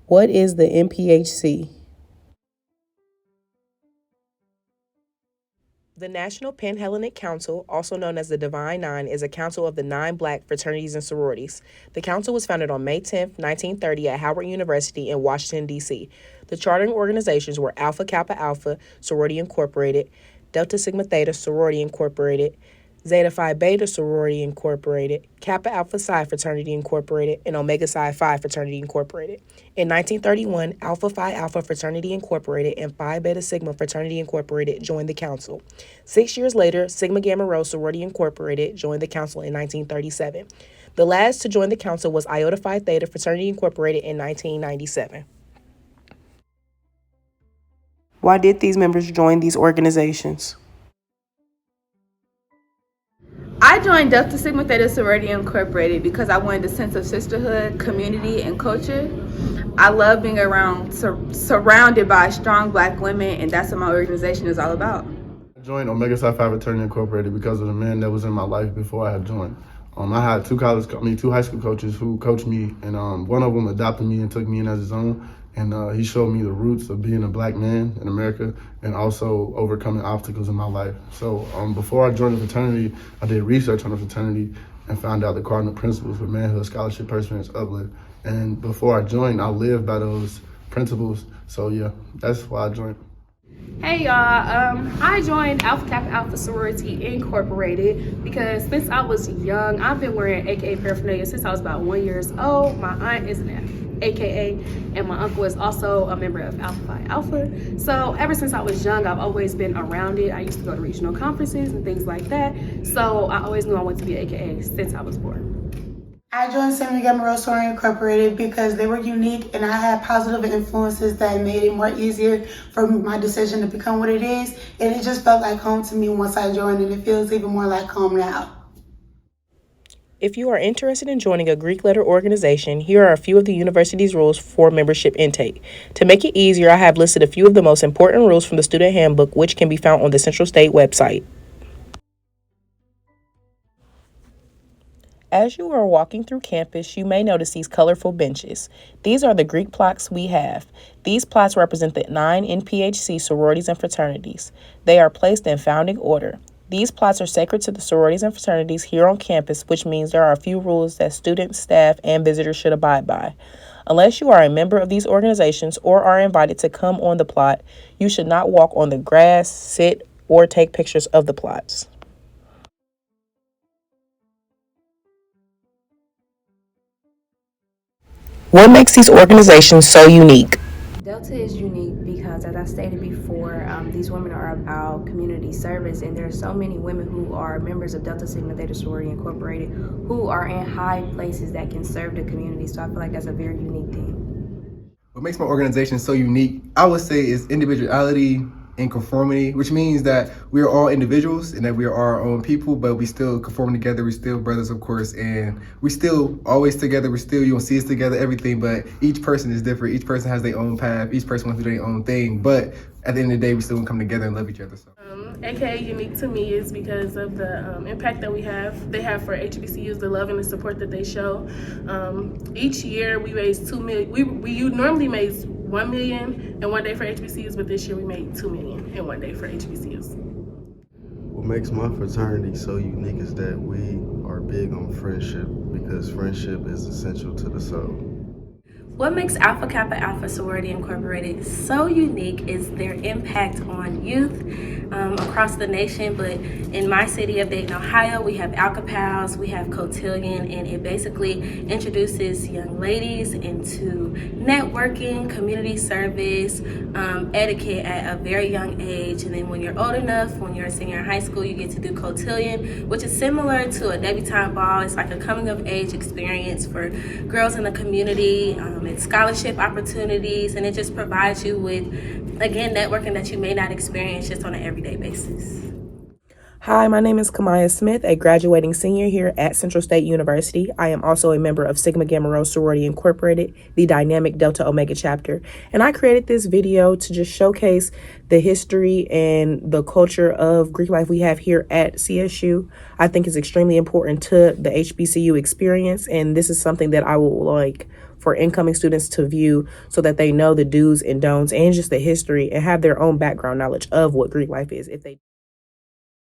What is the NPHC? The National Panhellenic Council, also known as the Divine Nine, is a council of the 9 Black fraternities and sororities. The council was founded on May 10, 1930 at Howard University in Washington, D.C. The chartering organizations were Alpha Kappa Alpha Sorority Incorporated, Delta Sigma Theta Sorority Incorporated, Zeta Phi Beta Sorority Incorporated, Kappa Alpha Psi Fraternity Incorporated, and Omega Psi Phi Fraternity Incorporated. In 1931, Alpha Phi Alpha Fraternity Incorporated and Phi Beta Sigma Fraternity Incorporated joined the council. 6 years later, Sigma Gamma Rho Sorority Incorporated joined the council in 1937. The last to join the council was Iota Phi Theta Fraternity Incorporated in 1997. Why did these members join these organizations? I joined Delta Sigma Theta Sorority Incorporated because I wanted a sense of sisterhood, community, and culture. I love being surrounded by strong Black women, and that's what my organization is all about. I joined Omega Psi Phi Fraternity Incorporated because of the man that was in my life before I had joined. I had two high school coaches who coached me, and one of them adopted me and took me in as his own. And he showed me the roots of being a Black man in America and also overcoming obstacles in my life. So before I joined the fraternity, I did research on the fraternity and found out the cardinal principles for manhood, scholarship, perseverance, uplift. And before I joined, I lived by those principles. So yeah, that's why I joined. Hey y'all, I joined Alpha Kappa Alpha Sorority Incorporated because since I was young, I've been wearing AKA paraphernalia since I was about 1 year old. My aunt is an AKA, and my uncle is also a member of Alpha Phi Alpha. So ever since I was young, I've always been around it. I used to go to regional conferences and things like that. So I always knew I wanted to be an AKA since I was born. I joined Sigma Gamma Rho Sorority Incorporated because they were unique and I had positive influences that made it more easier for my decision to become what it is. And it just felt like home to me once I joined, and it feels even more like home now. If you are interested in joining a Greek letter organization, here are a few of the university's rules for membership intake. To make it easier, I have listed a few of the most important rules from the student handbook, which can be found on the Central State website. As you are walking through campus, you may notice these colorful benches. These are the Greek plots we have. These plots represent the 9 NPHC sororities and fraternities. They are placed in founding order. These plots are sacred to the sororities and fraternities here on campus, which means there are a few rules that students, staff, and visitors should abide by. Unless you are a member of these organizations or are invited to come on the plot, you should not walk on the grass, sit, or take pictures of the plots. What makes these organizations so unique? Delta is unique because, as I stated before, these women are about community service, and there are so many women who are members of Delta Sigma Theta Sorority Incorporated who are in high places that can serve the community. So I feel like that's a very unique thing. What makes my organization so unique, I would say, is individuality and conformity, which means that we are all individuals and that we are our own people, but we still conform together. We're still brothers, of course, and we still always together. You won't see us together, everything, but each person is different. Each person has their own path. Each person wants to do their own thing, but at the end of the day, we still want to come together and love each other. So. AKA unique to me is because of the impact that they have for HBCUs, the love and the support that they show. Each year we raise $2 million. We normally raise $1 million in one day for HBCUs, but this year we made $2 million in one day for HBCUs. What makes my fraternity so unique is that we are big on friendship, because friendship is essential to the soul. What makes Alpha Kappa Alpha Sorority Incorporated so unique is their impact on youth across the nation, but in my city of Dayton, Ohio, we have Alcapals, we have Cotillion, and it basically introduces young ladies into networking, community service, etiquette at a very young age. And then when you're old enough, when you're a senior in high school, you get to do Cotillion, which is similar to a debutante ball. It's like a coming of age experience for girls in the community. It's scholarship opportunities, and it just provides you with, again, networking that you may not experience just on an everyday basis. Hi, my name is Kamaya Smith, a graduating senior here at Central State University. I am also a member of Sigma Gamma Rho Sorority Incorporated, the dynamic Delta Omega chapter. And I created this video to just showcase the history and the culture of Greek life we have here at CSU. I think it's extremely important to the HBCU experience, and this is something that I would like for incoming students to view so that they know the do's and don'ts and just the history and have their own background knowledge of what Greek life is if they